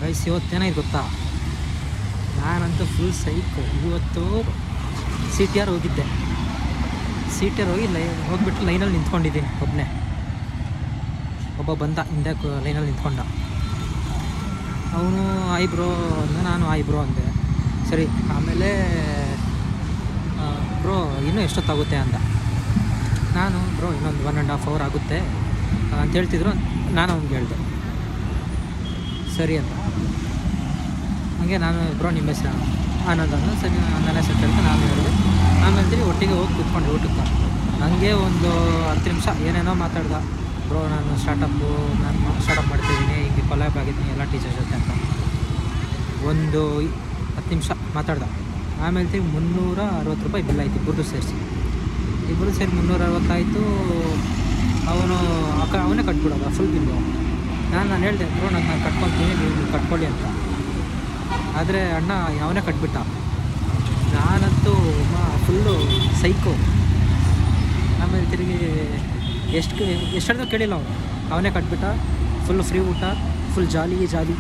Guys ಇವತ್ತೇನಾಯ್ತು ಗೊತ್ತಾ, ನಾನಂತೂ full psycho. ಇವತ್ತು ಸಿ ಟಿ ಆರ್ ಹೋಗಿದ್ದೆ. ಸಿ ಟಿ ಆರ್ ಹೋಗ್ಬಿಟ್ಟು ಲೈನಲ್ಲಿ ನಿಂತ್ಕೊಂಡಿದ್ದೀನಿ ಒಬ್ಬನೇ. ಒಬ್ಬ ಬಂದ ಹಿಂದೆ ಲೈನಲ್ಲಿ ನಿಂತ್ಕೊಂಡ. ಅವನು ಆಯ್ ಬ್ರೋ ಅಂದ, ನಾನು ಆಯ್ ಬ್ರೋ ಅಂದೆ. ಸರಿ, ಆಮೇಲೆ ಬ್ರೋ ಇನ್ನೂ ಎಷ್ಟೊತ್ತಾಗುತ್ತೆ ಅಂದ. ನಾನು ಬ್ರೋ ಇನ್ನೊಂದು 1.5 hour ಆಗುತ್ತೆ ಅಂತ ಹೇಳ್ತಿದ್ರು. ನಾನು ಅವ್ನಿಗೆ ಹೇಳಿದೆ ಸರಿ ಅಂತ. ಹಾಗೆ ನಾನು ಬ್ರೋ ನಿಮ್ಮ ಹೆಸರು ಆನಂದ್ ಅಂದ. ಸರಿ, ನನ್ನ ಹೆಸರು ಕೇಳ್ತಾ ನಾನು ಹೇಳಿದೆ. ಆಮೇಲೆ ಒಟ್ಟಿಗೆ ಹೋಗಿ ಕೂತ್ಕೊಂಡು ಊಟಕ್ಕೆ. ನನಗೆ ಒಂದು 10 ನಿಮಿಷ ಏನೇನೋ ಮಾತಾಡ್ದ. ಬ್ರೋ ನಾನು ಸ್ಟಾರ್ಟಪ್ ಮಾಡ್ತಿದ್ದೀನಿ, ಹೀಗೆ ಕೊಲಾಬ್ ಆಗಿದ್ದೀನಿ ಎಲ್ಲ ಟೀಚರ್ ಜೊತೆ ಅಂತ ಒಂದು 10 ನಿಮಿಷ ಮಾತಾಡ್ದ. ಆಮೇಲೆ ₹360 ಬಿಲ್ ಆಯಿತು, ಇಬ್ಬರದು ಸೇರಿಸಿ 360 ಆಯಿತು. ಅವನೇ ಕಟ್ಬಿಡೋದ ಫುಲ್ ಬಿಲ್ಲು. ನಾನು ಹೇಳಿದೆ ಬ್ರೋ ನಾನು ಕಟ್ಕೊತೀನಿ, ನೀವು ಕಟ್ಕೊಳ್ಳಿ ಅಂತ. ಆದರೆ ಅಣ್ಣ ಅವನೇ ಕಟ್ಬಿಟ್ಟ. ನಾನಂತೂ ಫುಲ್ಲು ಸೈಕು. ಆಮೇಲೆ ತಿರುಗಿ ಎಷ್ಟು ಕೇಳಿಲ್ಲ ಅವನೇ ಕಟ್ಬಿಟ್ಟ. ಫುಲ್ಲು ಫ್ರೀ ಊಟ, ಫುಲ್ ಜಾಲಿ.